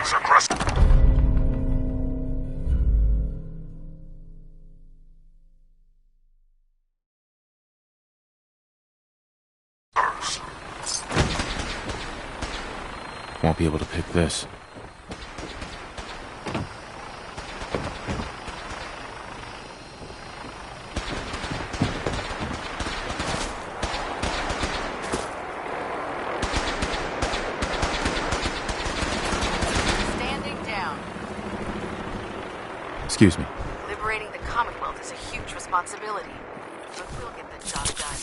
Enemies across. Won't be able to pick this. Standing down. Excuse me. Liberating the Commonwealth is a huge responsibility, but we'll get the job done.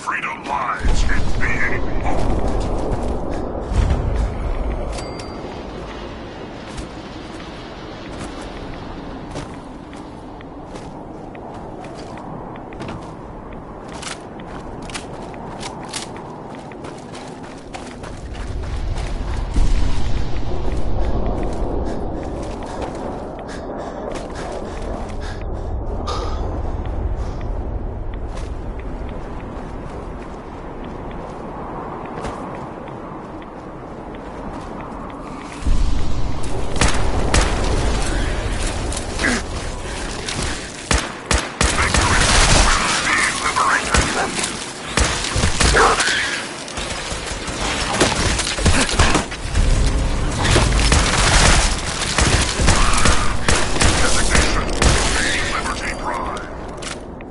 freedom lies in being bold.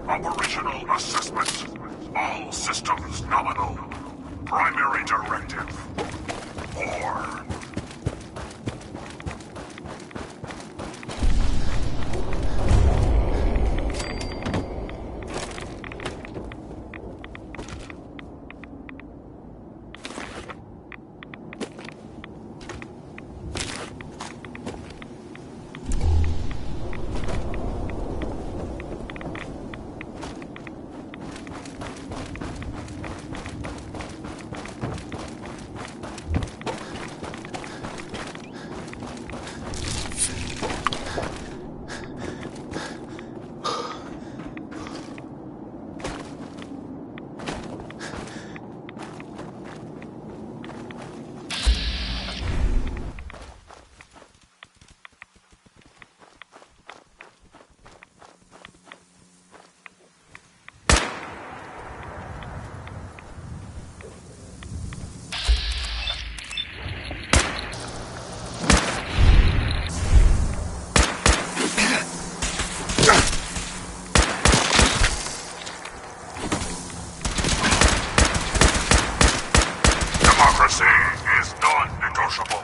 Operational assessment. All systems nominal. Primary directive. War. Democracy is non-negotiable.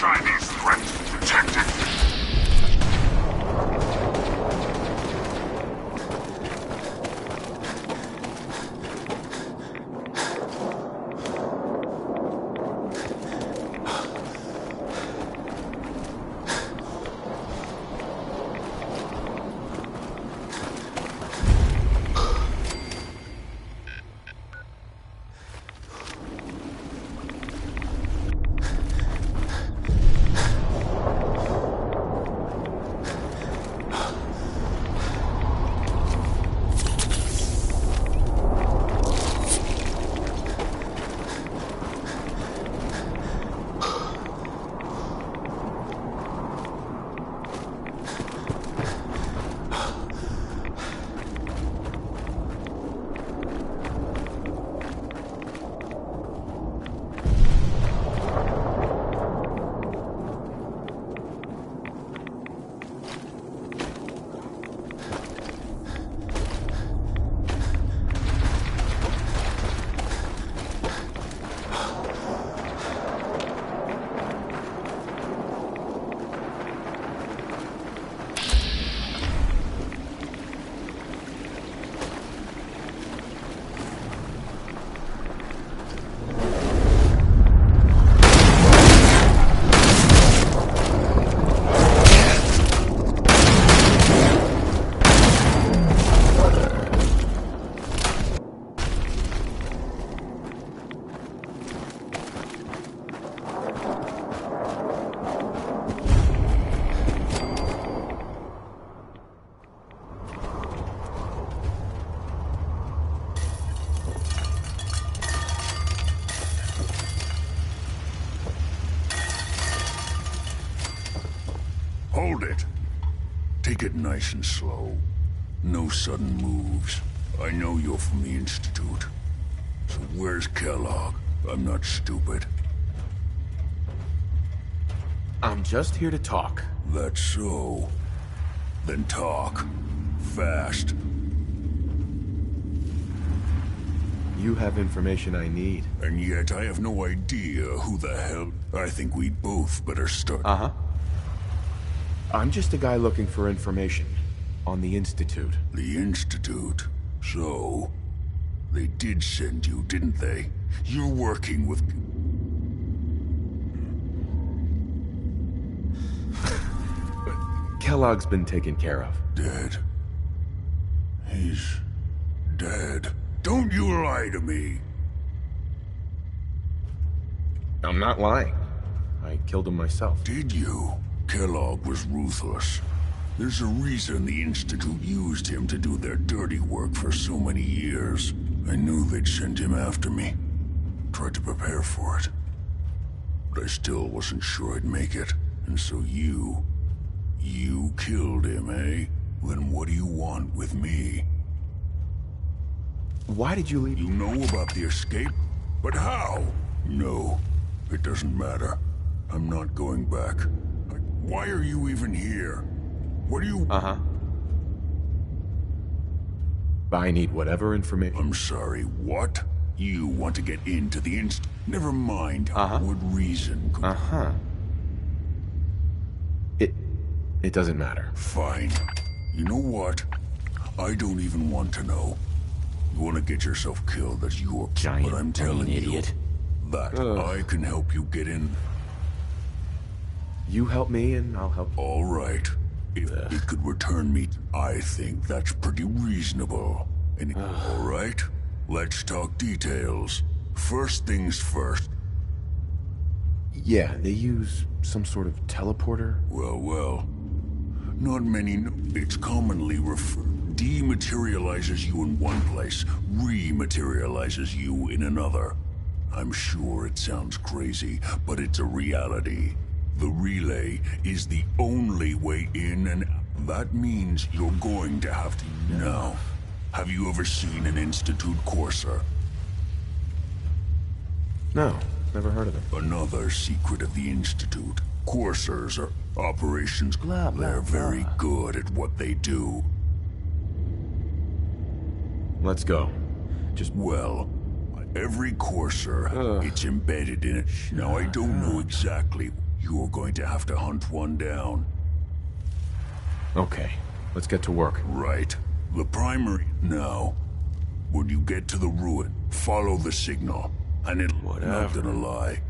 Chinese threat detected. Hold it. Take it nice and slow. No sudden moves. I know you're from the Institute. So where's Kellogg? I'm not stupid. I'm just here to talk. That's so. Then talk. Fast. You have information I need. And yet I have no idea who the hell... I think we'd both better start... Uh-huh. I'm just a guy looking for information on the Institute. The Institute? So... They did send you, didn't they? You're working with... Kellogg's been taken care of. Dead. He's... dead. Don't you lie to me! I'm not lying. I killed him myself. Did you? Kellogg was ruthless. There's a reason the Institute used him to do their dirty work for so many years. I knew they'd send him after me. Tried to prepare for it. But I still wasn't sure I'd make it. And so you killed him, eh? Then what do you want with me? Why did you leave? You know about the escape? But how? No, it doesn't matter. I'm not going back. Why are you even here? What do you... Uh-huh. I need whatever information... I'm sorry, what? You want to get into the Never mind. Uh-huh. What reason could... Uh-huh. It doesn't matter. Fine. You know what? I don't even want to know. You want to get yourself killed, that's your... Giant but I'm telling brain you idiot. that Ugh. I can help you get in. You help me and I'll help you. All right. If it could return me, I think that's pretty reasonable. And all right, let's talk details. First things first. Yeah, they use some sort of teleporter. Well. Not many know. It's commonly dematerializes you in one place, rematerializes you in another. I'm sure it sounds crazy, but it's a reality. The relay is the only way in, and that means you're going to have to... Now, have you ever seen an Institute Courser? No, never heard of it. Another secret of the Institute. Coursers are operations. They're very good at what they do. Let's go. Well, every Courser, it's embedded in it. Now, I don't know exactly. You're going to have to hunt one down. Okay, let's get to work. Right. The primary... Now, when you get to the ruin, follow the signal. And it'll... Not gonna lie.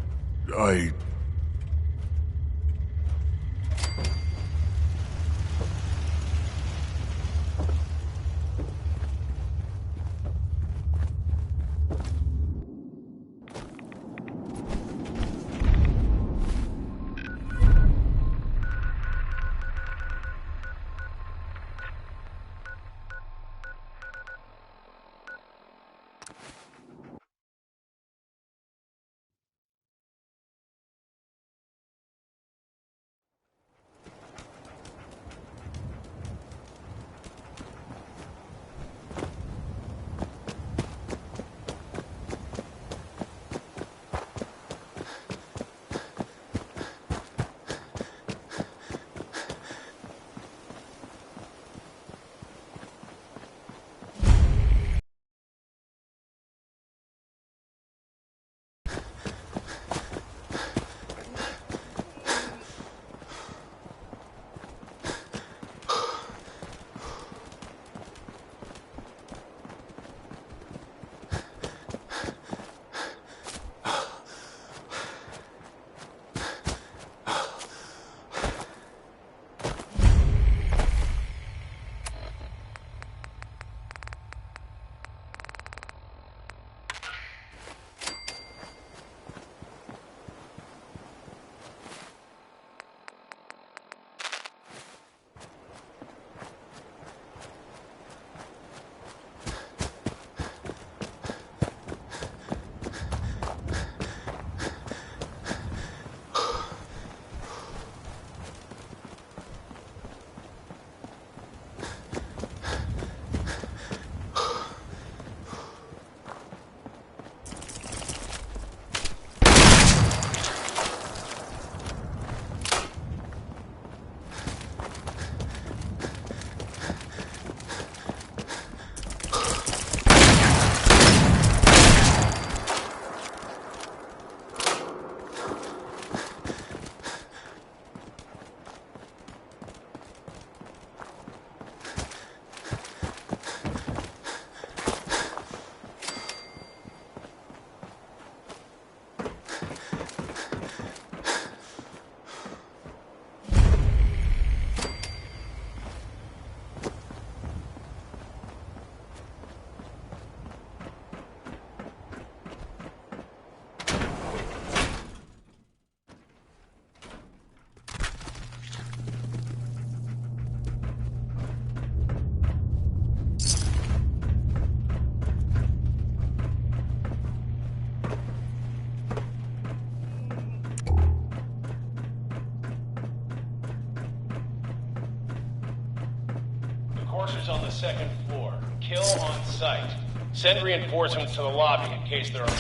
Coursers on the second floor. Kill on sight. Send reinforcements to the lobby in case there are more.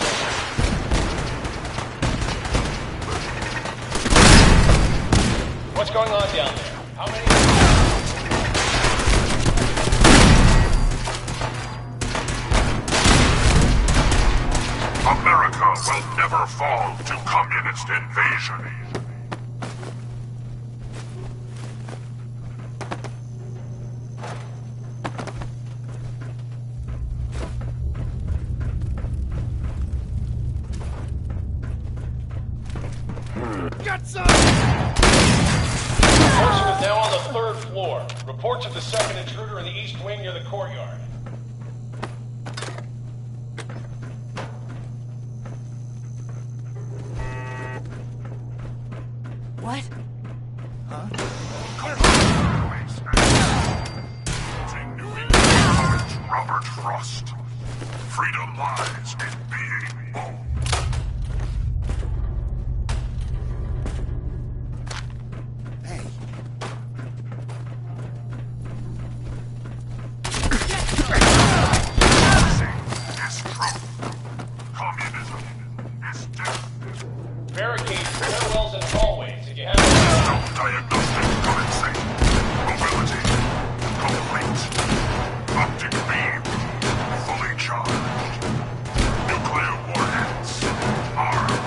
What's going on down there? How many? America will never fall to communist invasion. Horseman is now on the third floor. Report to the second intruder in the east wing near the courtyard. What? Robert Frost. Freedom lies in being bold. Barricades, stairwells, and hallways. If you have Diagnostic currency. Mobility. Complete. Optic beam. Fully charged. Nuclear warheads. Armed.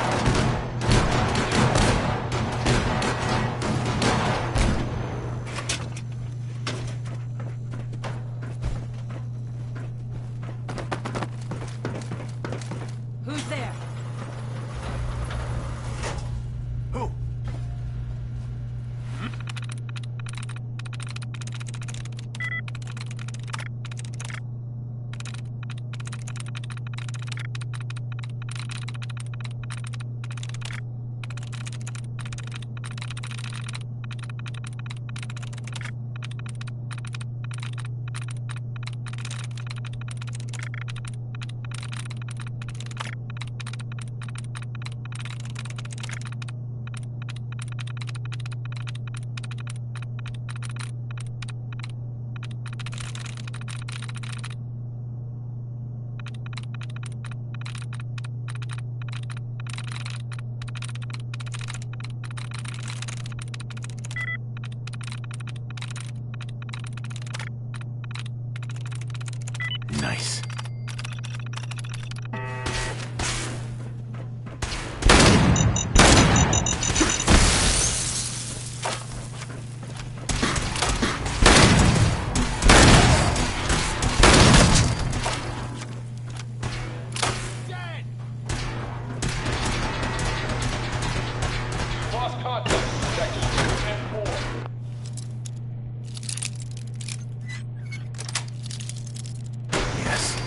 Nice. Lost contact. Sectors 2 and 4. Yes.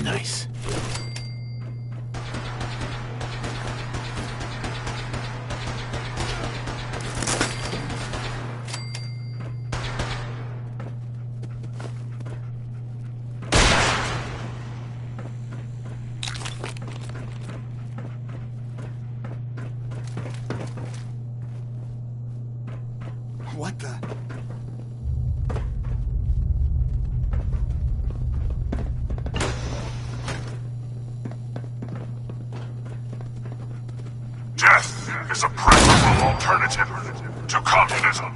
Nice. What the? Death is a preferable alternative to communism.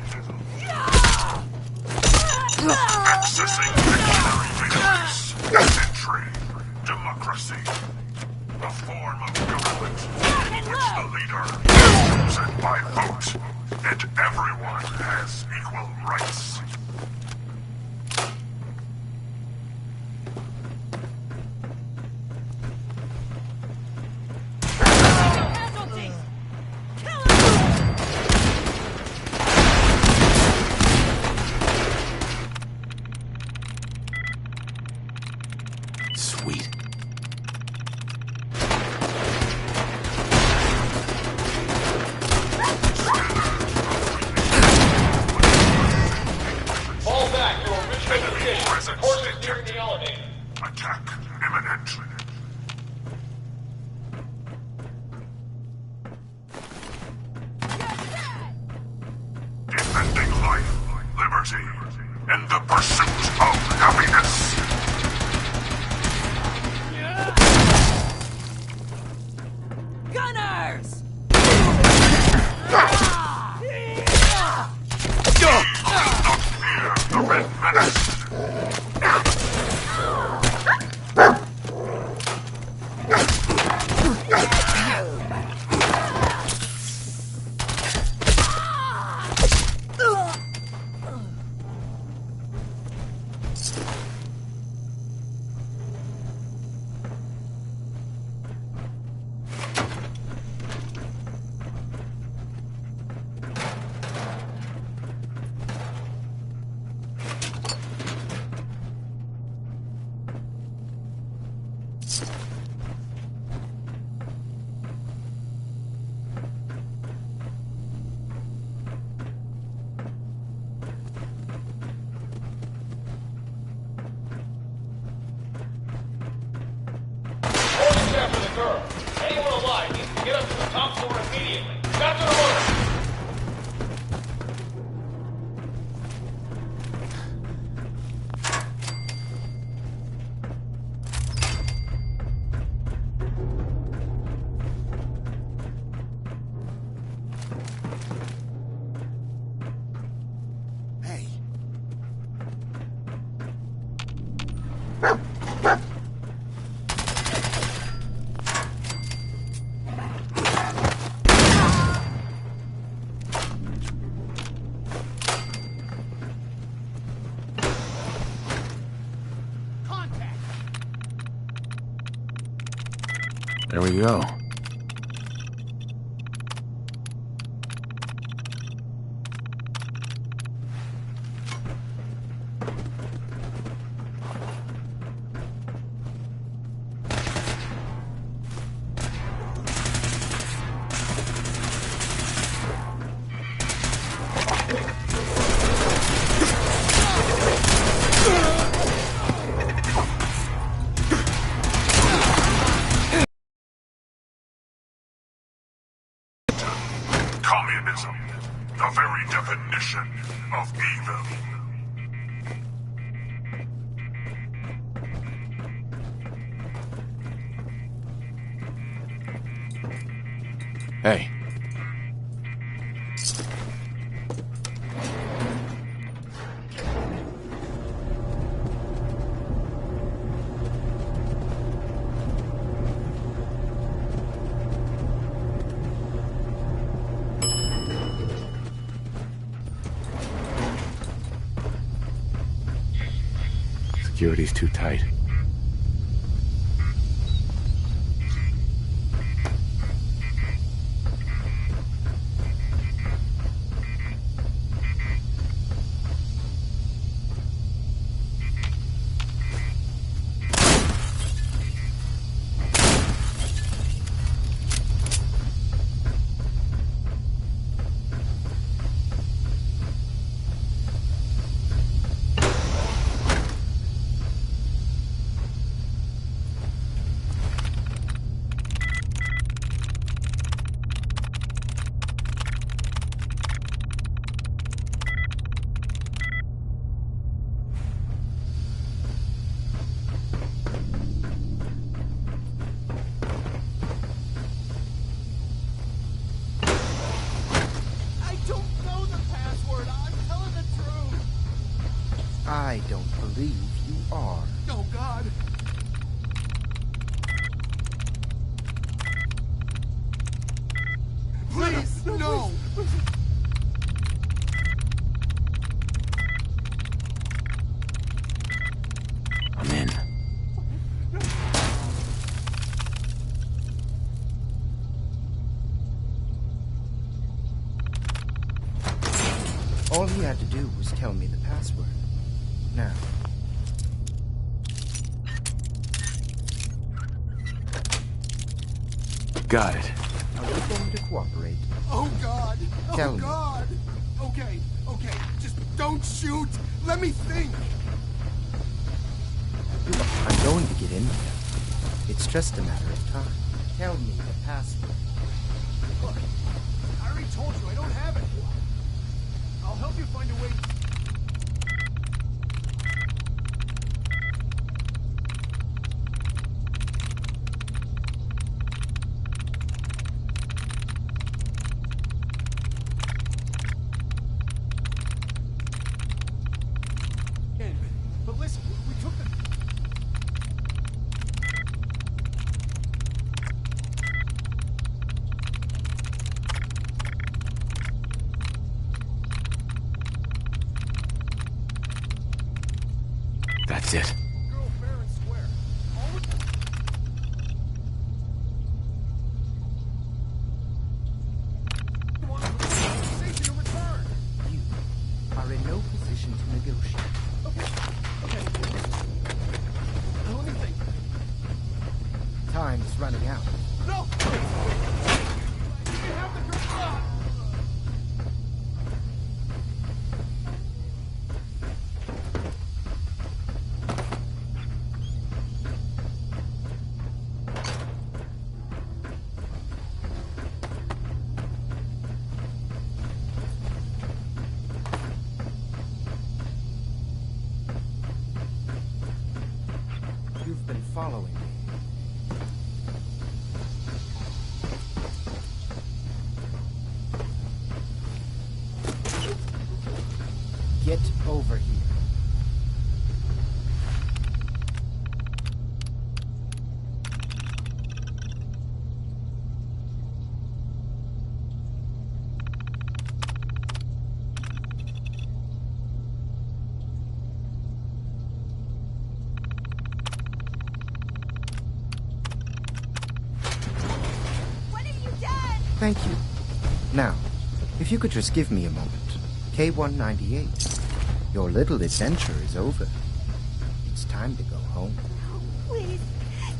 Accessing dictionary database. Entry. Democracy. A form of government in which the leader is chosen by vote, and everyone has equal rights. Sweet. Fall back to original Enemy position. presence Course is near detected. the elevator. Attack imminent. Defending life, liberty, and the pursuit of happiness. Gunners! Not fear the red menace. Course after the girl. Anyone alive needs to get up to the top floor immediately. Got to the roof. There we go. Hey. Security's too tight. I don't believe you are. Oh, God. Please, no. I'm in. All he had to do was tell me the password. Now. Got it. Are you going to cooperate? Oh, God. Tell Oh, me. God. Okay. Just don't shoot. Let me think. I'm going to get in there. It's just a matter of time. Tell me the password. Look, I already told you I don't have it. I'll help you find a way. But listen, we took the... That's it. Girl fair and square. All with... You want to conversation in return. You are in no position to negotiate. Okay. Now let me think. Time is running out. No! You have the girl... You've been following me. Get over here. When are you done? Thank you. Now, if you could just give me a moment. K-198. Your little adventure is over. It's time to go home. Please,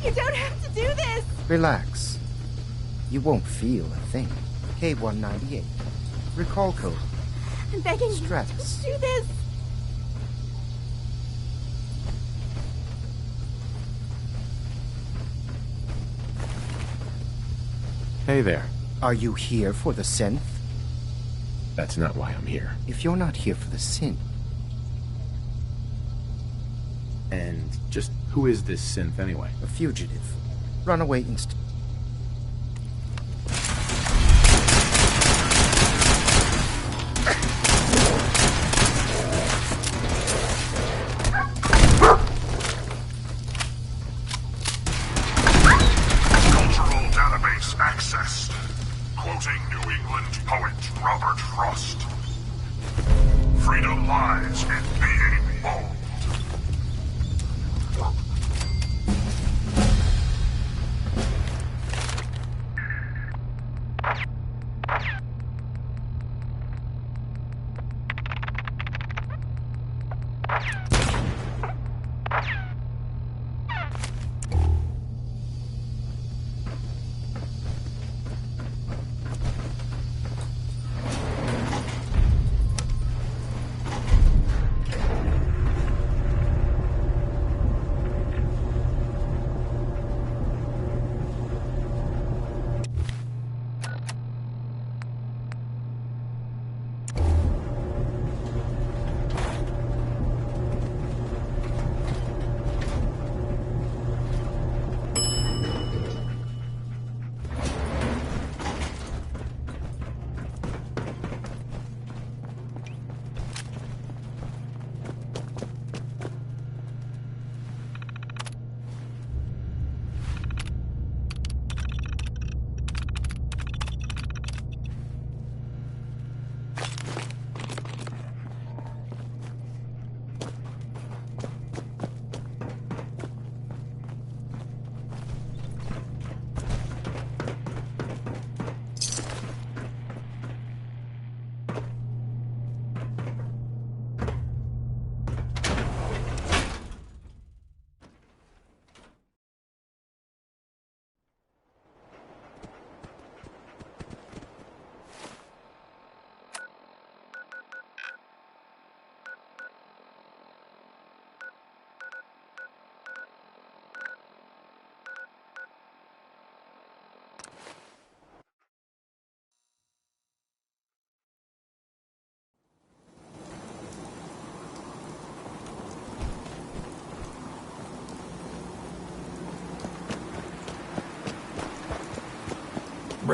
you don't have to do this. Relax. You won't feel a thing. K-198. Recall code. I'm begging you. Stratus. Do this. Hey there. Are you here for the synth? That's not why I'm here. If you're not here for the synth, And just who is this synth anyway? a fugitive. Runaway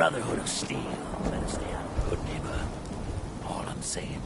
Brotherhood of Steel. Better stay out of good neighbor. All I'm saying.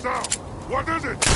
Sound! What is it?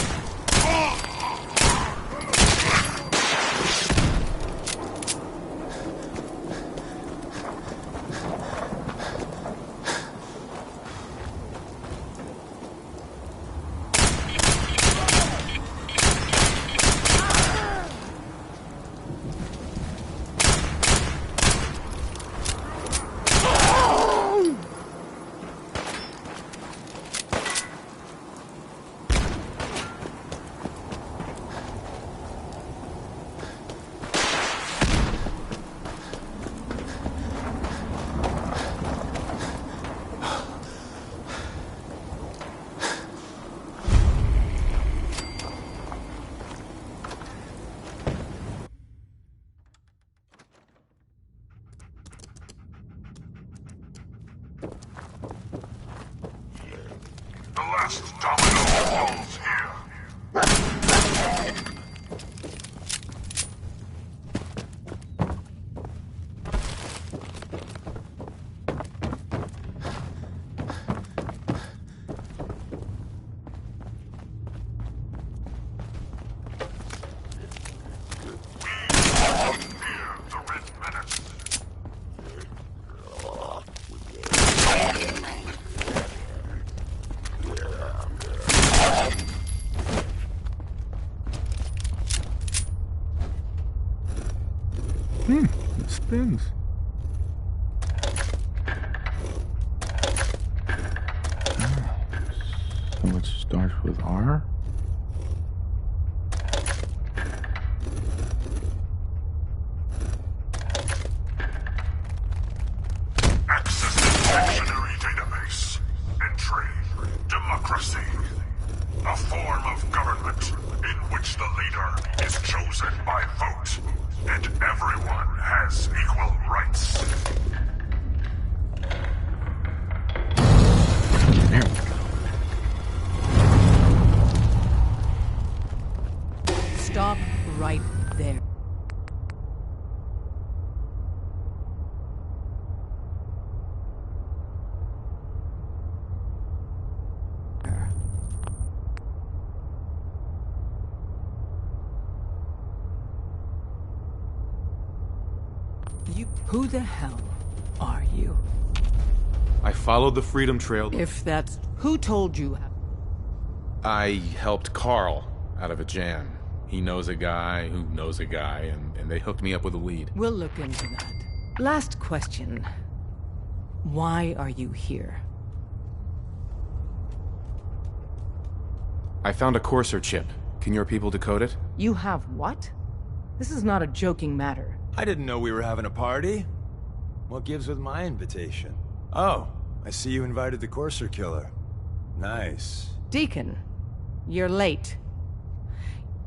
The last domino falls here. things. So it starts with R? Accessing dictionary database. Entry. Democracy. A form of government in which the leader is chosen by vote, and everyone has equal rights. There we go. Stop right there. Who the hell are you? I followed the Freedom Trail. If that's... Who told you? I helped Carl out of a jam. He knows a guy who knows a guy, and they hooked me up with a lead. We'll look into that. Last question. Why are you here? I found a Courser chip. Can your people decode it? You have what? This is not a joking matter. I didn't know we were having a party. What gives with my invitation? Oh, I see you invited the Courser killer. Nice. Deacon, you're late.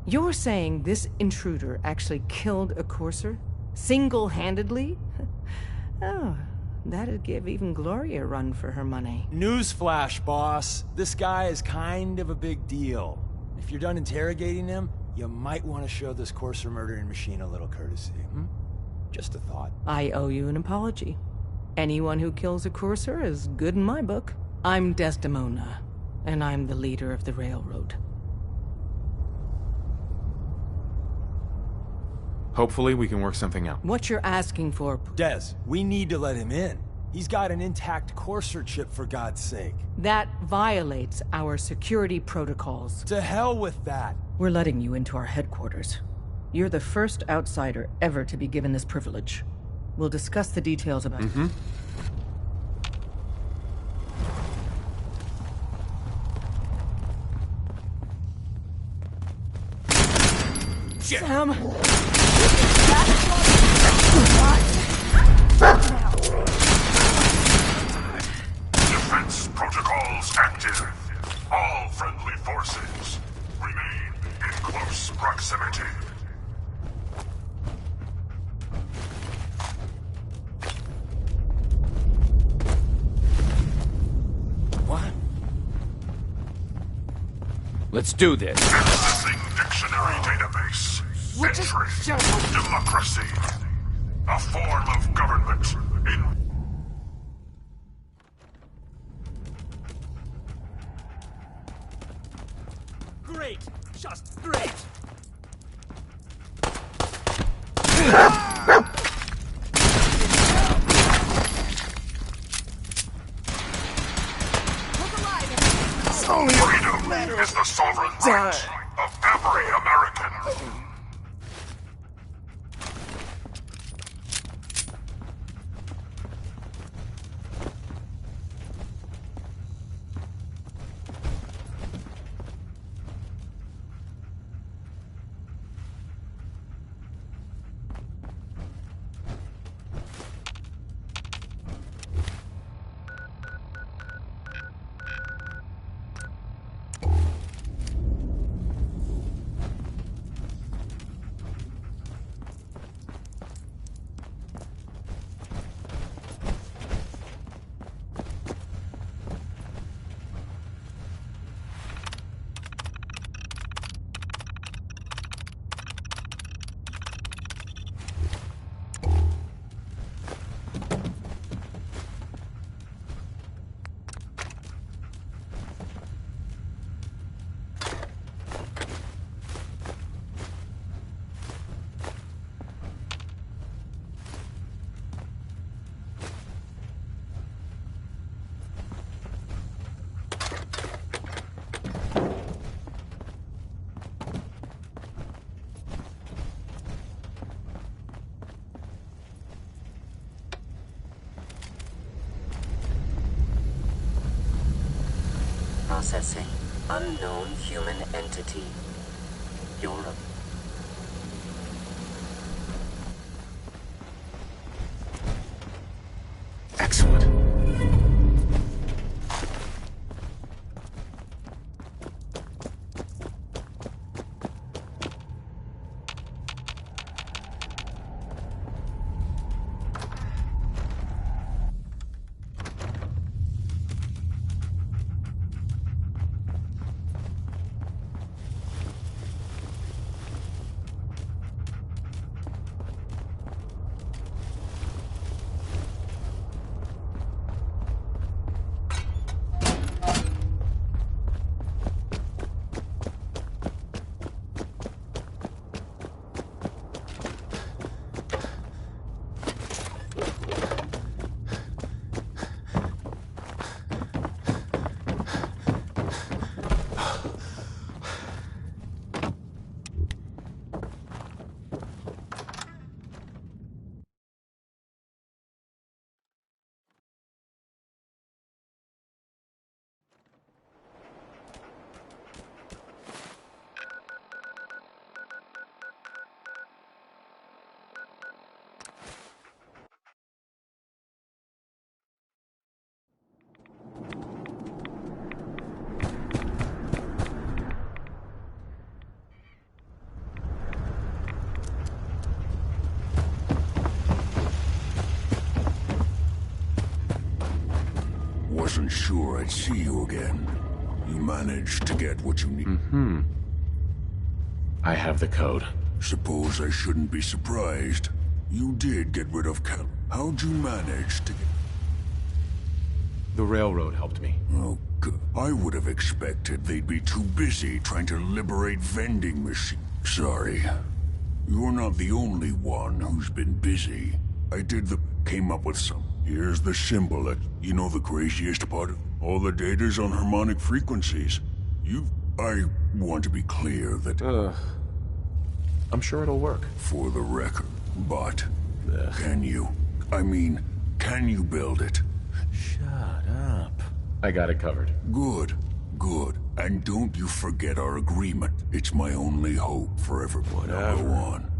You're saying this intruder actually killed a Courser? Single-handedly? Oh, that'd give even Gloria a run for her money. Newsflash, boss. This guy is kind of a big deal. If you're done interrogating him, you might want to show this Courser murdering machine a little courtesy, Just a thought. I owe you an apology. Anyone who kills a Courser is good in my book. I'm Desdemona, and I'm the leader of the Railroad. Hopefully we can work something out. What you're asking for... Des, we need to let him in. He's got an intact Courser chip, for God's sake. That violates our security protocols. To hell with that. We're letting you into our headquarters. You're the first outsider ever to be given this privilege. We'll discuss the details about it. Sam! Defense protocols active. All friendly forces remain in close proximity. What? Let's do this. Accessing dictionary database. Entry. Democracy. A form of government in... Great! Just great! Freedom is the sovereign right of every American. Processing. Unknown human entity. Europe. Excellent. Wasn't sure I'd see you again. You managed to get what you need. Mm-hmm. I have the code. Suppose I shouldn't be surprised. You did get rid of Cal. How'd you manage to get... The railroad helped me. Oh, good. I would have expected they'd be too busy trying to liberate vending machines. Sorry. You're not the only one who's been busy. Came up with some. Here's the symbol that... You know the craziest part? All the data's on harmonic frequencies. I want to be clear that... I'm sure it'll work. For the record. But... Can you? Can you build it? Shut up. I got it covered. Good. Good. And don't you forget our agreement. It's my only hope for everyone. Now go on.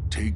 Take...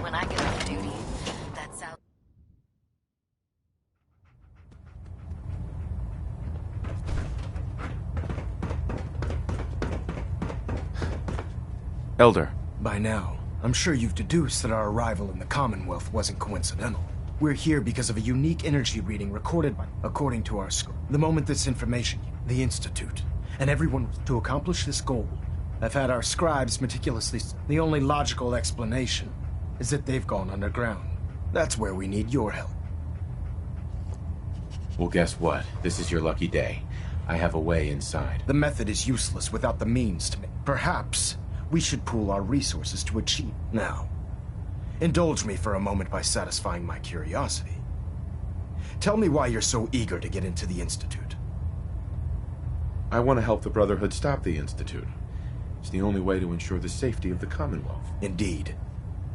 When I get off duty, that's out. Elder. By now, I'm sure you've deduced that our arrival in the Commonwealth wasn't coincidental. We're here because of a unique energy reading recorded by, according to our script. The moment this information, the Institute, and everyone to accomplish this goal, I've had our scribes meticulously... The only logical explanation is that they've gone underground. That's where we need your help. Well, guess what? This is your lucky day. I have a way inside. The method is useless without the means to make. Perhaps we should pool our resources to achieve. Now, indulge me for a moment by satisfying my curiosity. Tell me why you're so eager to get into the Institute. I want to help the Brotherhood stop the Institute. It's the only way to ensure the safety of the Commonwealth. Indeed.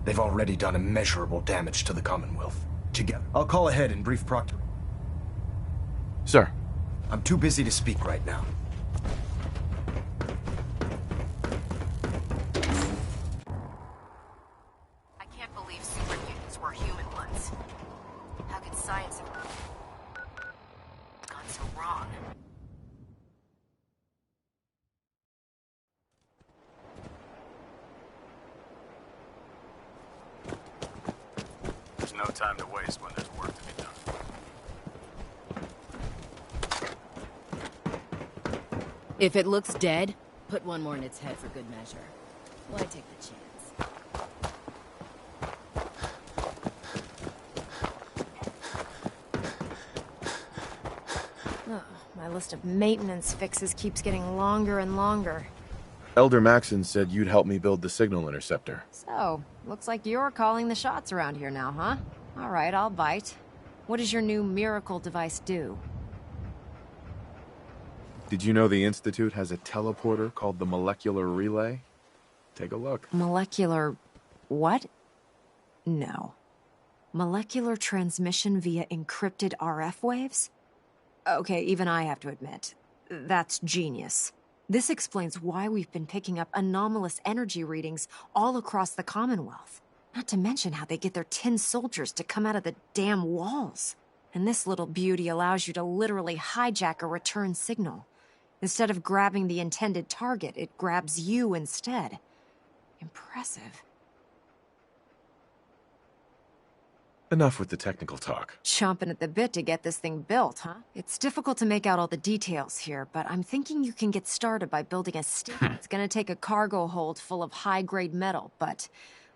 They've already done immeasurable damage to the Commonwealth. Together, I'll call ahead and brief Proctor. Sir. I'm too busy to speak right now. I can't believe super mutants were human ones. How could science have gone so wrong? There's no time to waste when there's work to be done. If it looks dead, put one more in its head for good measure. Why take the chance? Oh, my list of maintenance fixes keeps getting longer and longer. Elder Maxon said you'd help me build the signal interceptor. So, looks like you're calling the shots around here now, huh? All right, I'll bite. What does your new miracle device do? Did you know the Institute has a teleporter called the Molecular Relay? Take a look. Molecular... what? No. Molecular transmission via encrypted RF waves? Okay, even I have to admit, that's genius. This explains why we've been picking up anomalous energy readings all across the Commonwealth. Not to mention how they get their tin soldiers to come out of the damn walls. And this little beauty allows you to literally hijack a return signal. Instead of grabbing the intended target, it grabs you instead. Impressive. Enough with the technical talk. Chomping at the bit to get this thing built, huh? It's difficult to make out all the details here, but I'm thinking you can get started by building a station. It's gonna take a cargo hold full of high-grade metal, but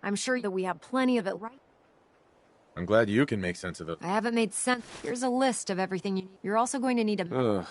I'm sure that we have plenty of it right. I'm glad you can make sense of it. I haven't made sense. Here's a list of everything you need. You're also going to need a... Ugh.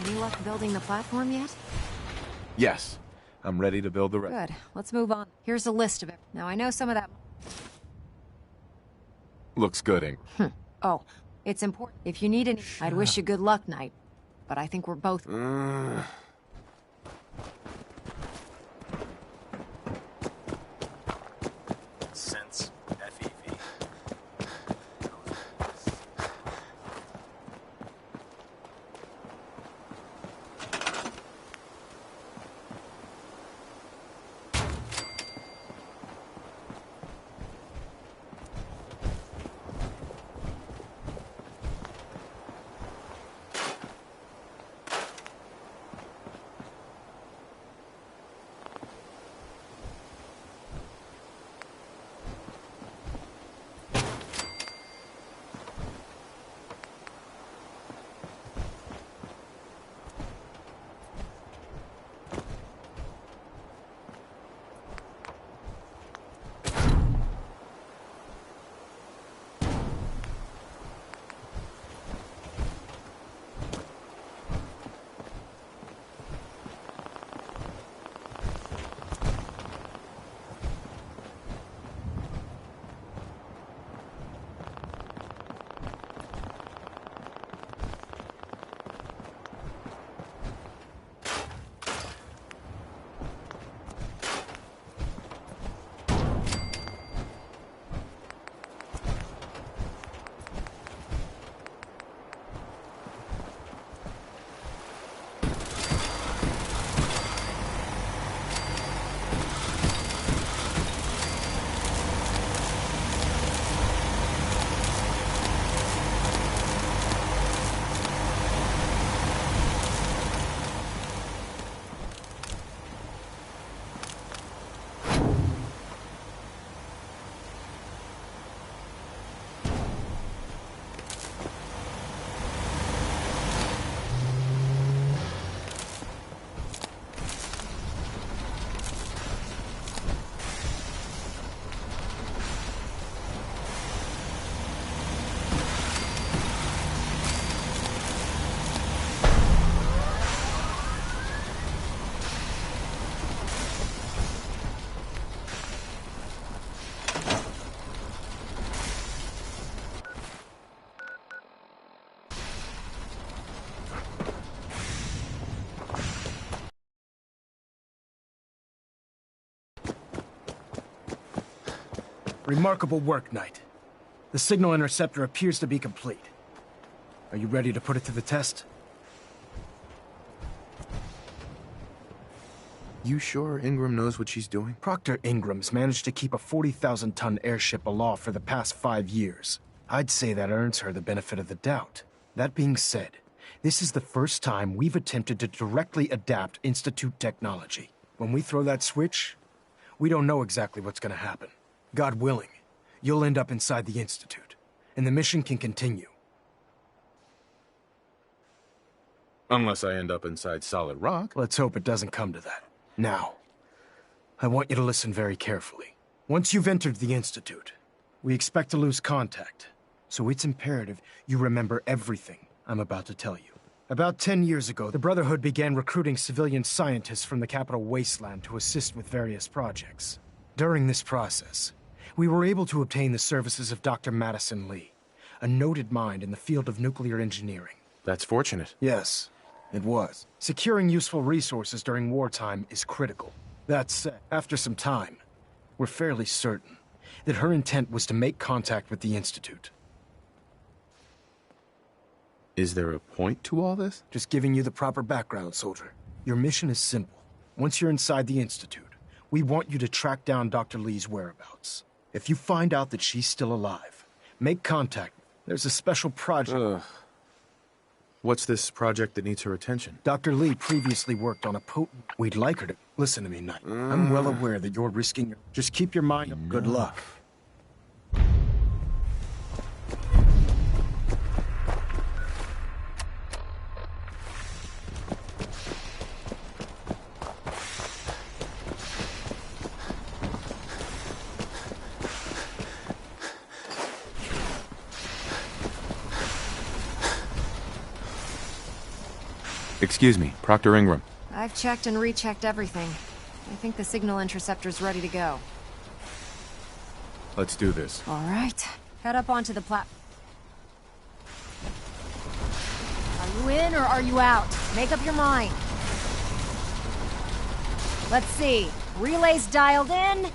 Any luck building the platform yet? Yes. I'm ready to build the rest. Good. Let's move on. Here's a list of it. Now, I know some of that... Looks good, Ink. Oh, it's important. If you need any... I'd wish you good luck, Knight. But I think we're both... Since FEV. Remarkable work, Knight. The signal interceptor appears to be complete. Are you ready to put it to the test? You sure Ingram knows what she's doing? Proctor Ingram's managed to keep a 40,000-ton airship aloft for the past 5 years. I'd say that earns her the benefit of the doubt. That being said, this is the first time we've attempted to directly adapt Institute technology. When we throw that switch, we don't know exactly what's going to happen. God willing, you'll end up inside the Institute, and the mission can continue. Unless I end up inside Solid Rock. Let's hope it doesn't come to that. Now, I want you to listen very carefully. Once you've entered the Institute, we expect to lose contact, so it's imperative you remember everything I'm about to tell you. About 10 years ago, the Brotherhood began recruiting civilian scientists from the Capital Wasteland to assist with various projects. During this process, we were able to obtain the services of Dr. Madison Lee, a noted mind in the field of nuclear engineering. That's fortunate. Yes. It was. Securing useful resources during wartime is critical. That said, after some time, we're fairly certain that her intent was to make contact with the Institute. Is there a point to all this? Just giving you the proper background, soldier. Your mission is simple. Once you're inside the Institute, we want you to track down Dr. Lee's whereabouts. If you find out that she's still alive, make contact. There's a special project... What's this project that needs her attention? Dr. Lee previously worked on a potent... We'd like her to... Listen to me, Knight. I'm well aware that you're risking... Just keep your mind up. Good luck. Excuse me, Proctor Ingram. I've checked and rechecked everything. I think the signal interceptor's ready to go. Let's do this. All right. Head up onto the platform. Are you in or are you out? Make up your mind. Let's see. Relays dialed in.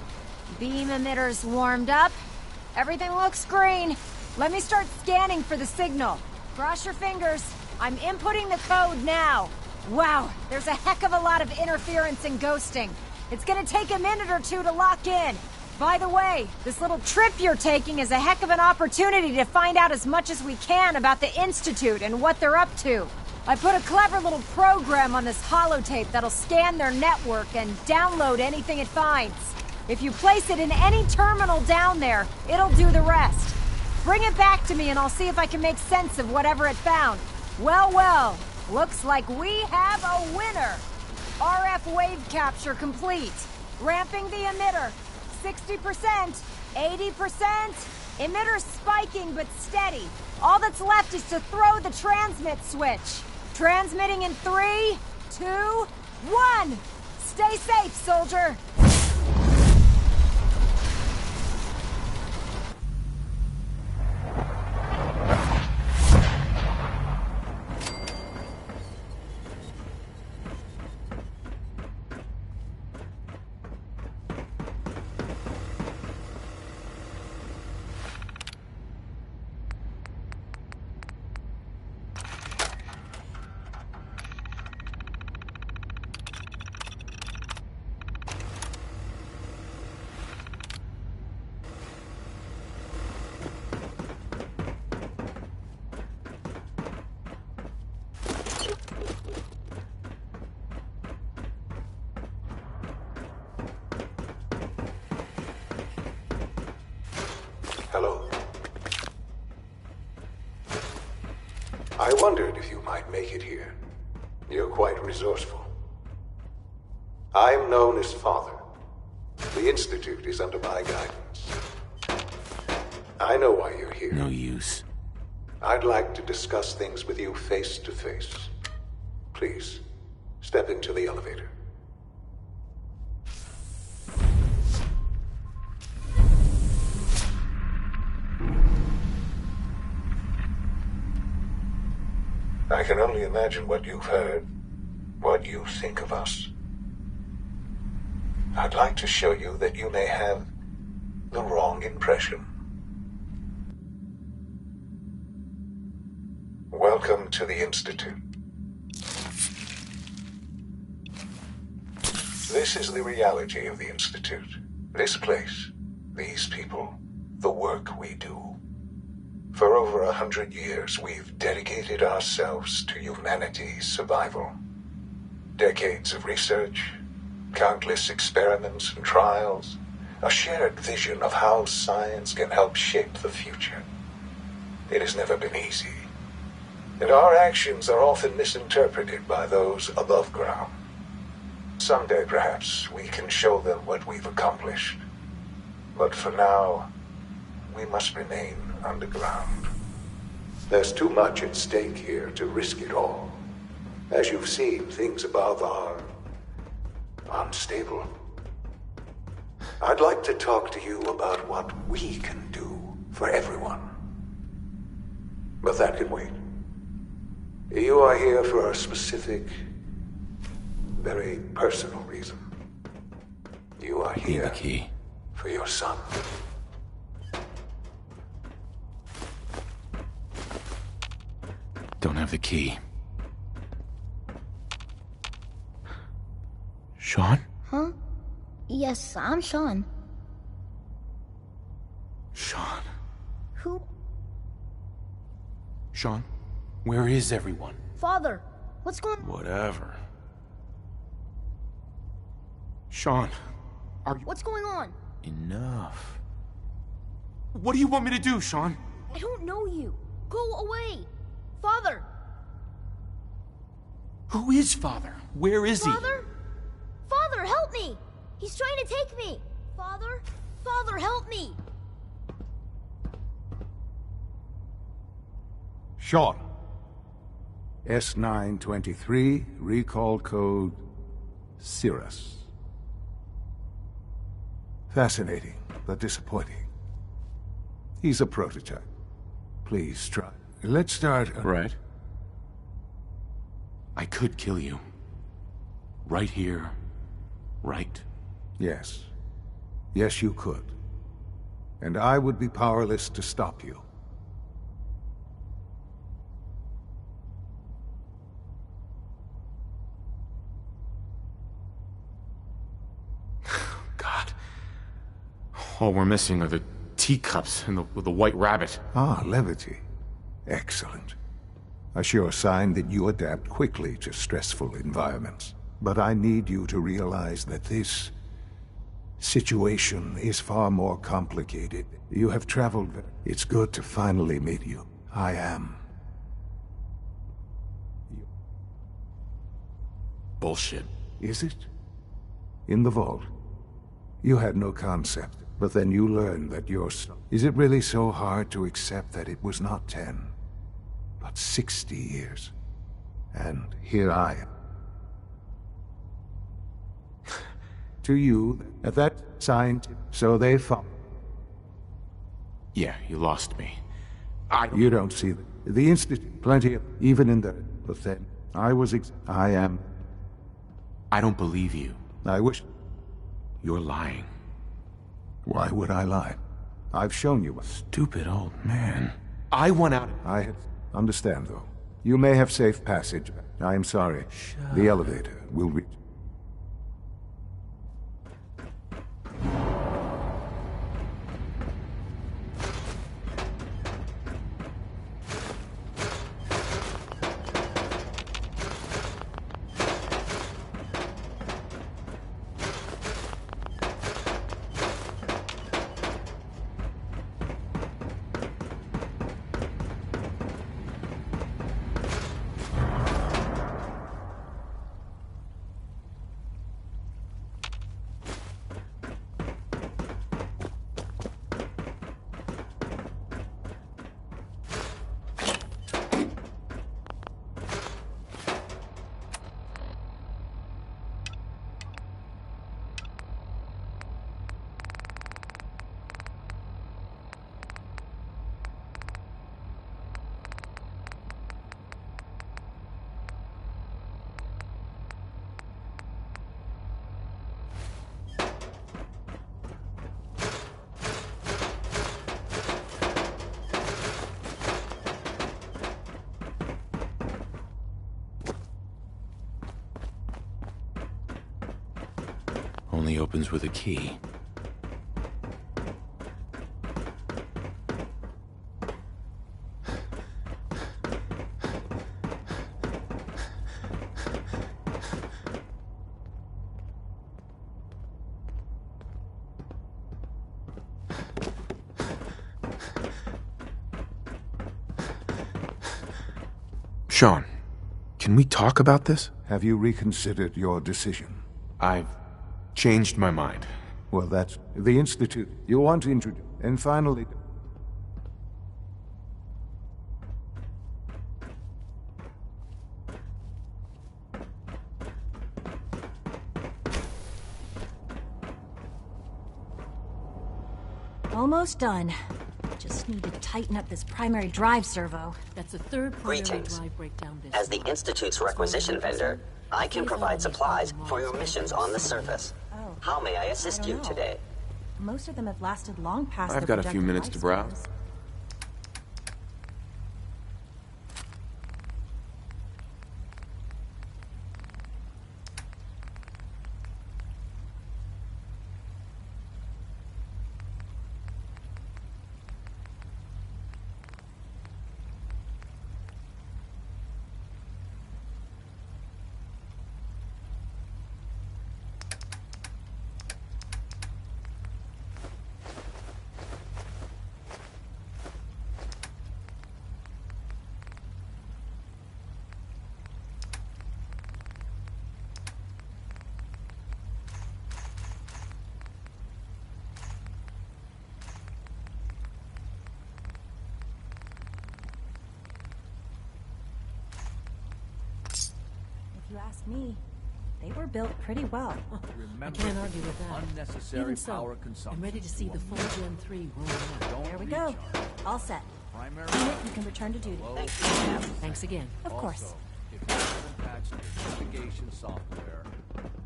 Beam emitters warmed up. Everything looks green. Let me start scanning for the signal. Cross your fingers. I'm inputting the code now. Wow, there's a heck of a lot of interference and ghosting. It's gonna take a minute or two to lock in. By the way, this little trip you're taking is a heck of an opportunity to find out as much as we can about the Institute and what they're up to. I put a clever little program on this holotape that'll scan their network and download anything it finds. If you place it in any terminal down there, it'll do the rest. Bring it back to me and I'll see if I can make sense of whatever it found. Well, well, looks like we have a winner. RF wave capture complete. Ramping the emitter. 60%, 80%. Emitter spiking but steady. All that's left is to throw the transmit switch. Transmitting in 3, 2, 1. Stay safe, soldier. Hello. I wondered if you might make it here. You're quite resourceful. I'm known as Father. The Institute is under my guidance. I know why you're here. No use. I'd like to discuss things with you face to face. Please, step into the elevator. I can only imagine what you've heard, what you think of us. I'd like to show you that you may have the wrong impression. Welcome to the Institute. This is the reality of the Institute. This place, these people, the work we do. For over 100 years, we've dedicated ourselves to humanity's survival. Decades of research, countless experiments and trials, a shared vision of how science can help shape the future. It has never been easy, and our actions are often misinterpreted by those above ground. Someday, perhaps, we can show them what we've accomplished. But for now, we must remain underground. There's too much at stake here to risk it all. As you've seen, things above are unstable. I'd like to talk to you about what we can do for everyone. But that can wait. You are here for a specific, very personal reason. You are here for your son. Don't have the key. Sean? Huh? Yes, I'm Sean. Sean? Who? Sean? Where is everyone? Father, what's going on? Whatever. Sean, are you... What's going on? Enough. What do you want me to do, Sean? I don't know you. Go away. Father! Who is Father? Where is he? Father? Father, help me! He's trying to take me! Father? Father, help me! Sean. S923, recall code Cirrus. Fascinating, but disappointing. He's a prototype. Please try. Let's start... Right. I could kill you. Right here. Right. Yes. Yes, you could. And I would be powerless to stop you. God. All we're missing are the teacups and the white rabbit. Ah, levity. Excellent. A sure sign that you adapt quickly to stressful environments. But I need you to realize that this situation is far more complicated. You have traveled. It's good to finally meet you. I am. Bullshit. Is it? In the vault. You had no concept, but then you learned that your son... Is it really so hard to accept that it was not 10, but 60 years? And here I am. To you, at that sign, so they fought. Yeah, you lost me. You don't see the Institute, plenty of, even in the, but then, I am. I don't believe you. I wish. You're lying. Why would I lie? I've shown you. Stupid old man. I want out. I understand, though. You may have safe passage. I am sorry. The elevator will reach. only opens with a key. Sean, can we talk about this? Have you reconsidered your decision? I've changed my mind. Well, that's the Institute. You want to introduce... And finally... Almost done. Just need to tighten up this primary drive servo. That's a third primary Greetings. drive breakdown business. As the Institute's requisition vendor, I can provide supplies for your missions on the surface. Oh. How may I assist you today? Most of them have lasted long past I've their got a few projected minutes to browse. lifespans. If you ask me, they were built pretty well. I can't argue with that. Unnecessary Even so, power I'm consumption. ready to see the full Gen 3 roll out. There we go. All set. Primary Unit, you can return to duty. Thanks again. Of course. Also, if you haven't patched your navigation software,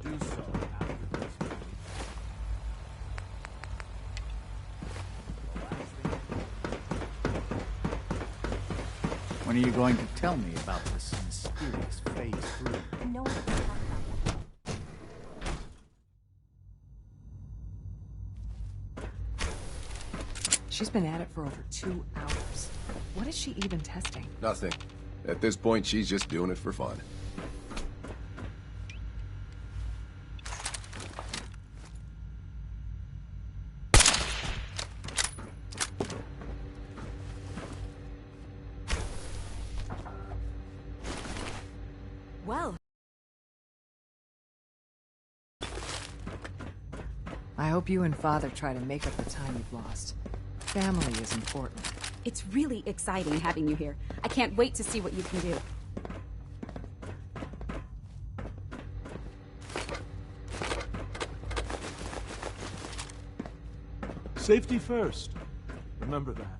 do so after this meeting. When are you going to tell me about this mysterious Phase 3? No one can talk about that. She's been at it for over 2 hours. What is she even testing? Nothing. At this point, she's just doing it for fun. Well, I hope you and Father try to make up the time you've lost. Family is important. It's really exciting having you here. I can't wait to see what you can do. Safety first. Remember that.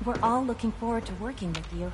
we're all looking forward to working with you.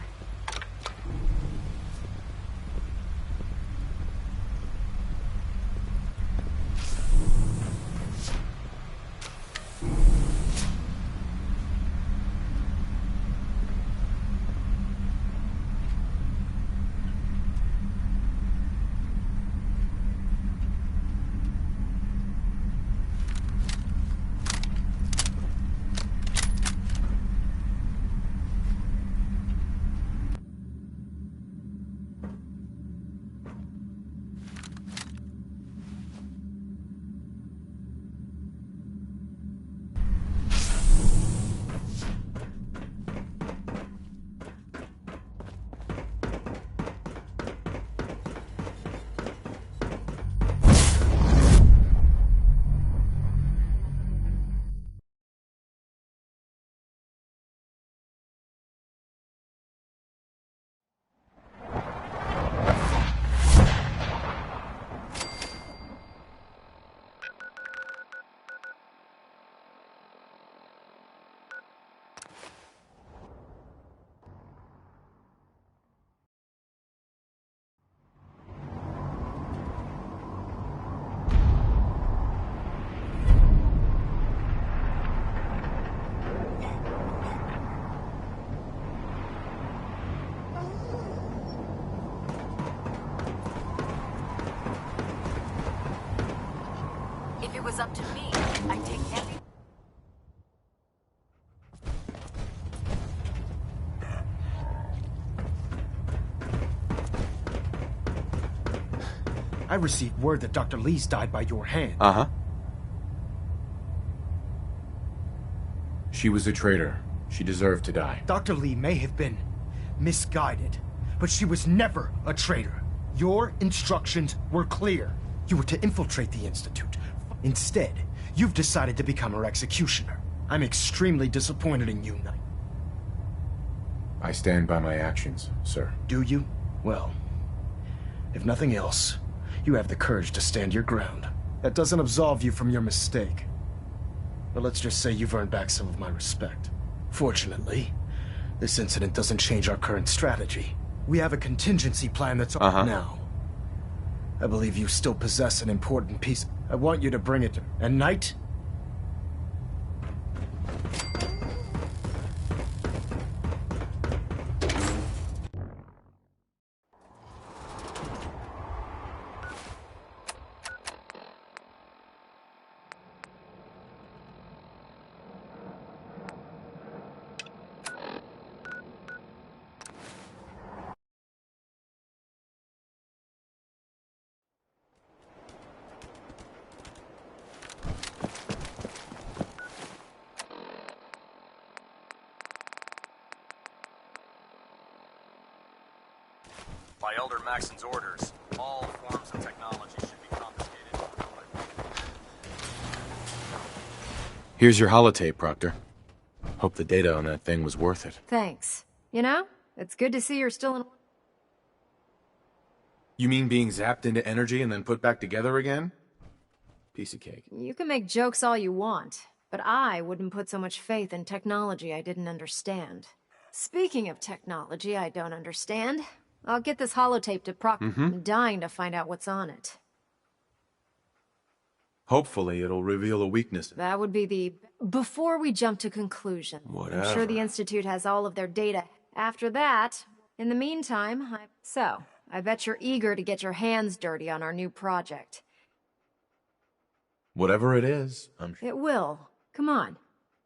it was up to me, I'd take every... I received word that Dr. Lee's died by your hand. Uh-huh. She was a traitor. She deserved to die. Dr. Lee may have been misguided, but she was never a traitor. Your instructions were clear. You were to infiltrate the Institute. Instead, you've decided to become her executioner. I'm extremely disappointed in you, Knight. I stand by my actions, sir. Do you? Well, if nothing else, you have the courage to stand your ground. That doesn't absolve you from your mistake. But let's just say you've earned back some of my respect. Fortunately, this incident doesn't change our current strategy. We have a contingency plan that's on now. I believe you still possess an important piece. I want you to bring it to... And Knight? By Elder Maxon's orders, all forms of technology should be confiscated. Here's your holotape, Proctor. Hope the data on that thing was worth it. Thanks. You know, it's good to see you're still in... You mean being zapped into energy and then put back together again? Piece of cake. You can make jokes all you want, but I wouldn't put so much faith in technology I didn't understand. Speaking of technology I don't understand, I'll get this holotape to I'm dying to find out what's on it. Hopefully it'll reveal a weakness. That would be the... Before we jump to conclusion, Whatever. I'm sure the Institute has all of their data. After that, in the meantime, So, I bet you're eager to get your hands dirty on our new project. Whatever it is, I'm sure. It will. Come on.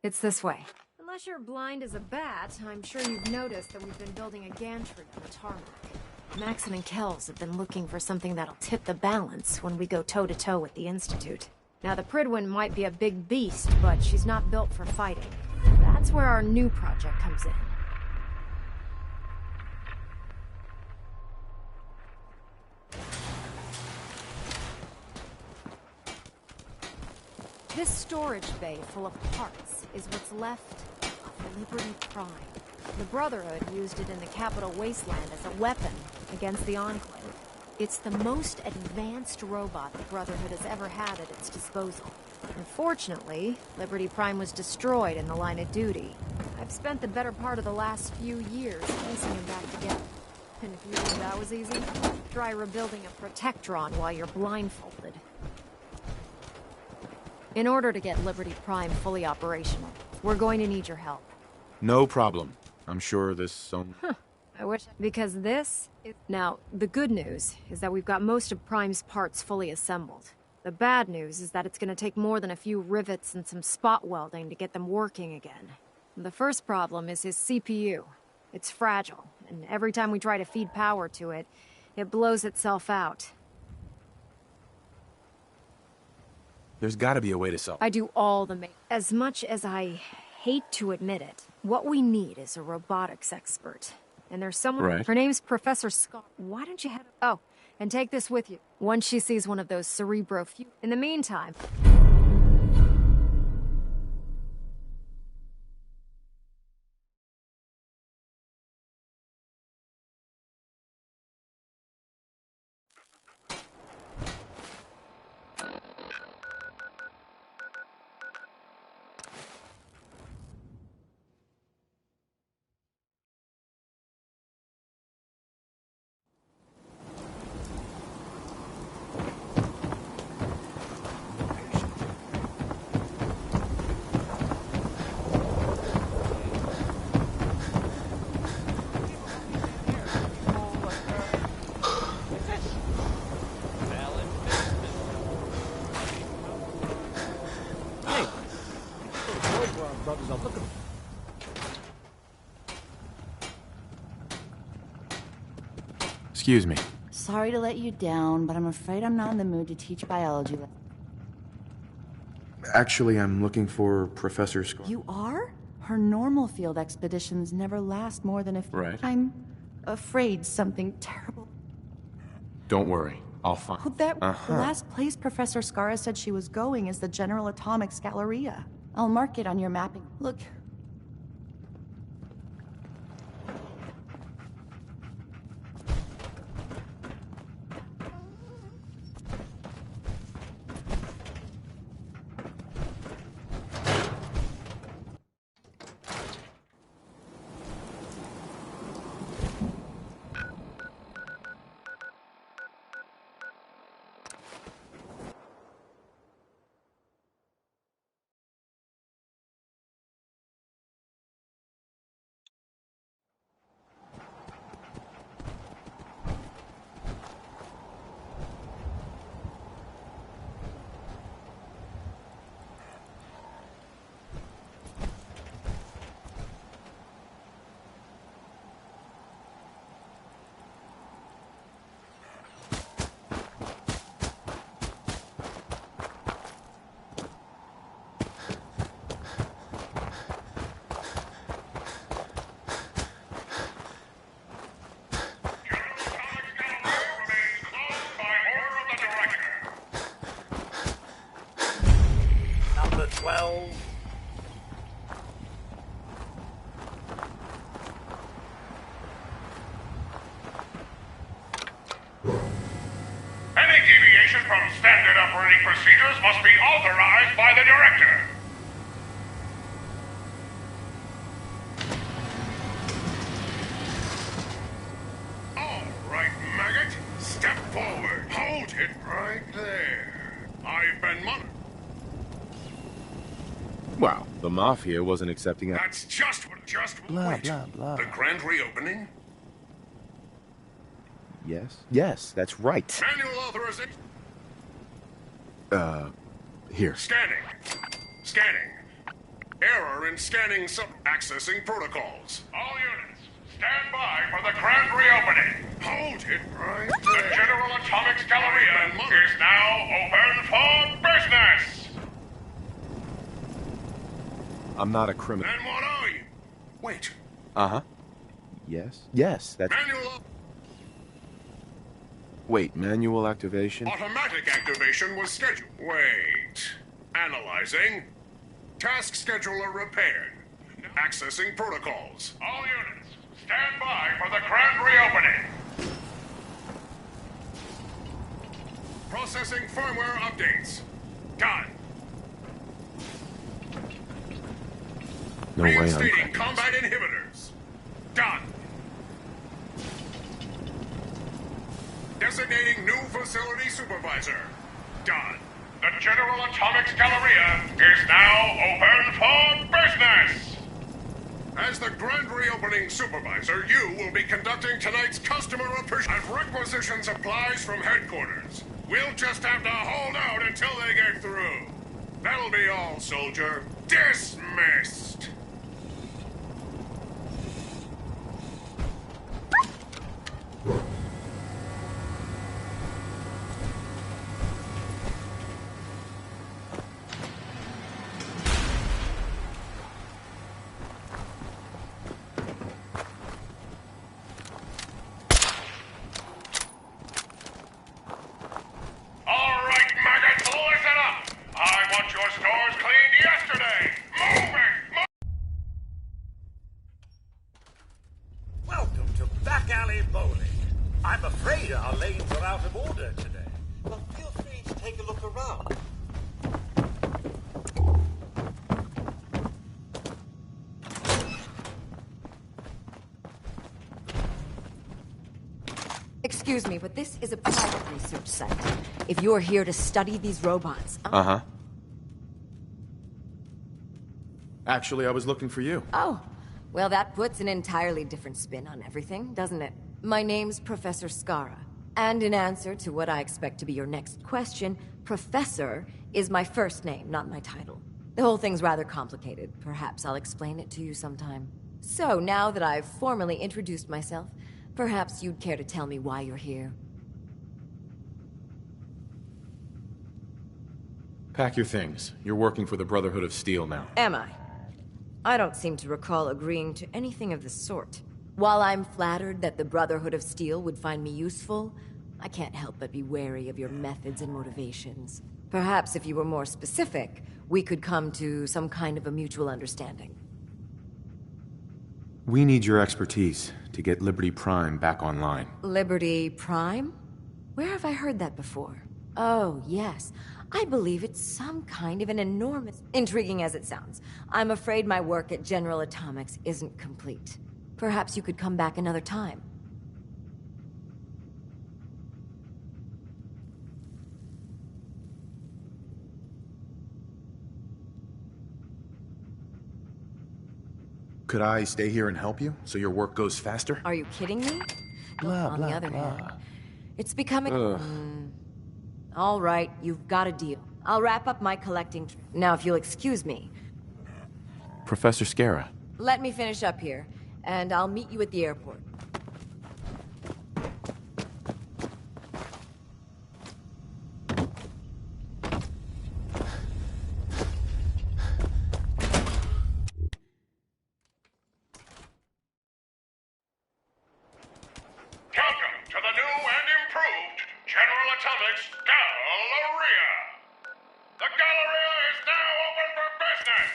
It's this way. Unless you're blind as a bat, I'm sure you've noticed that we've been building a gantry on the tarmac. Maxon and Kells have been looking for something that'll tip the balance when we go toe-to-toe with the Institute. Now, the Prydwen might be a big beast, but she's not built for fighting. That's where our new project comes in. This storage bay full of parts is what's left of Liberty Prime. The Brotherhood used it in the Capital Wasteland as a weapon against the Enclave. It's the most advanced robot the Brotherhood has ever had at its disposal. Unfortunately, Liberty Prime was destroyed in the line of duty. I've spent the better part of the last few years piecing him back together. And if you think that was easy, try rebuilding a Protectron while you're blindfolded. In order to get Liberty Prime fully operational, we're going to need your help. No problem. I'm sure this... I wish... Because this is... Now, the good news is that we've got most of Prime's parts fully assembled. The bad news is that it's going to take more than a few rivets and some spot welding to get them working again. The first problem is his CPU. It's fragile, and every time we try to feed power to it, it blows itself out. There's gotta be a way to solve it. I do all the As much as I hate to admit it, what we need is a robotics expert. And there's someone... Right. Her name's Professor Scott. Why don't you head... Oh, and take this with you. Once she sees one of those Cerebro... In the meantime... Because I'm looking. Excuse me. Sorry to let you down, but I'm afraid I'm not in the mood to teach biology. Actually, I'm looking for Professor Scar. You are? Her normal field expeditions never last more than a few. Right. I'm afraid something terrible. Don't worry. I'll find... Oh, the last place Professor Skara said she was going is the General Atomics Galleria. I'll mark it on your mapping. Look. Number 12. Any deviation from standard operating procedures must be authorized by the director. All right, maggot. Step forward. Hold it right there. I've been monitored. Wow, the Mafia wasn't accepting it. That's just what. Blah, Wait. blah, blah. The grand reopening? Yes? Yes, that's right. Manual authorization. Here. Scanning. Scanning. Error in scanning accessing protocols. All units, stand by for the grand reopening. Hold it right there. The General Atomics Galleria is now open for business. I'm not a criminal. Then what are you? Wait. Uh-huh. Yes? Yes, that's... Wait, manual activation? Automatic activation was scheduled. Wait. Analyzing. Task scheduler repaired. Accessing protocols. All units, stand by for the grand reopening. Processing firmware updates. Done. No way I'm... Reinstating combat inhibitors. Done. Designating new facility supervisor. Done. The General Atomics Galleria is now open for business! As the grand reopening supervisor, you will be conducting tonight's customer appreciation and requisition supplies from headquarters. We'll just have to hold out until they get through. That'll be all, soldier. Dismissed! I'm afraid our lanes are out of order today. But feel free to take a look around. Excuse me, but this is a private research site. If you're here to study these robots... Uh-huh. Actually, I was looking for you. Oh, well, that puts an entirely different spin on everything, doesn't it? My name's Professor Skara. And in answer to what I expect to be your next question, Professor is my first name, not my title. The whole thing's rather complicated. Perhaps I'll explain it to you sometime. So, now that I've formally introduced myself, perhaps you'd care to tell me why you're here. Pack your things. You're working for the Brotherhood of Steel now. Am I? I don't seem to recall agreeing to anything of the sort. While I'm flattered that the Brotherhood of Steel would find me useful, I can't help but be wary of your methods and motivations. Perhaps if you were more specific, we could come to some kind of a mutual understanding. We need your expertise to get Liberty Prime back online. Liberty Prime? Where have I heard that before? Oh, yes. I believe it's some kind of an enormous... Intriguing as it sounds, I'm afraid my work at General Atomics isn't complete. Perhaps you could come back another time. Could I stay here and help you, so your work goes faster? Are you kidding me? On the other hand, it's becoming... All right, you've got a deal. I'll wrap up my collecting... Now, if you'll excuse me. Professor Scara. Let me finish up here, and I'll meet you at the airport. Welcome to the new and improved General Atomics Galleria. The Galleria is now open for business.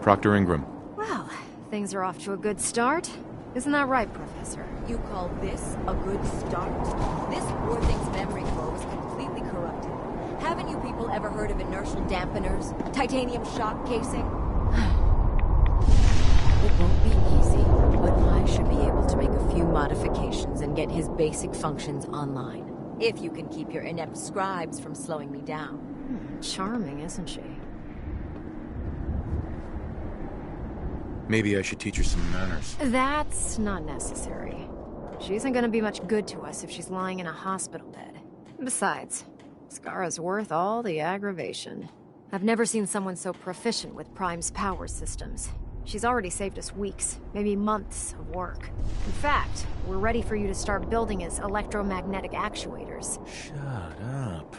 Proctor Ingram. Well, things are off to a good start. Isn't that right, Professor? You call this a good start? This poor thing's memory core was completely corrupted. Haven't you people ever heard of inertial dampeners? Titanium shock casing? It won't be easy, but I should be able to make a few modifications and get his basic functions online. If you can keep your inept scribes from slowing me down. Charming, isn't she? Maybe I should teach her some manners. That's not necessary. She isn't gonna be much good to us if she's lying in a hospital bed. Besides, Scara's worth all the aggravation. I've never seen someone so proficient with Prime's power systems. She's already saved us weeks, maybe months of work. In fact, we're ready for you to start building his electromagnetic actuators. Shut up.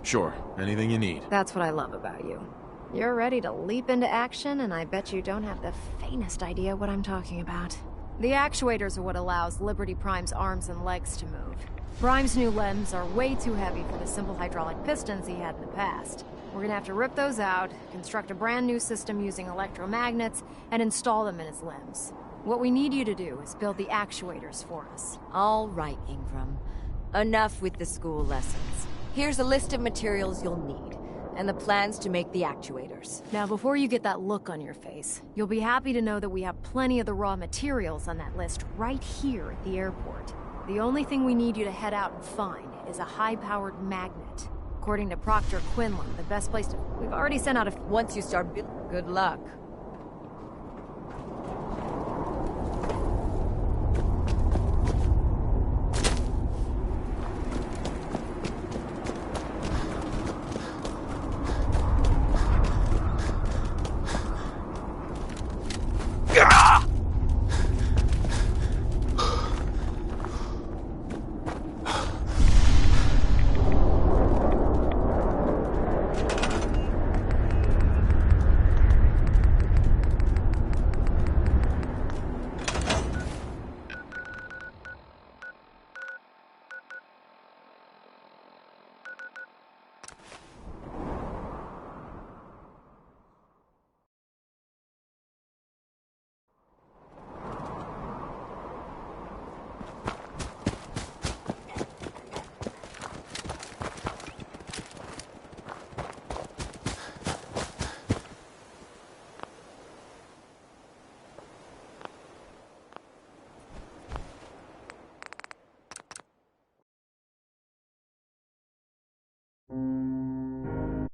Sure, anything you need. That's what I love about you. You're ready to leap into action, and I bet you don't have the faintest idea what I'm talking about. The actuators are what allows Liberty Prime's arms and legs to move. Prime's new limbs are way too heavy for the simple hydraulic pistons he had in the past. We're gonna have to rip those out, construct a brand new system using electromagnets, and install them in his limbs. What we need you to do is build the actuators for us. All right, Ingram. Enough with the school lessons. Here's a list of materials you'll need, and the plans to make the actuators. Now, before you get that look on your face, you'll be happy to know that we have plenty of the raw materials on that list right here at the airport. The only thing we need you to head out and find is a high-powered magnet. According to Proctor Quinlan, the best place to... We've already sent out a... Once you start... Good luck.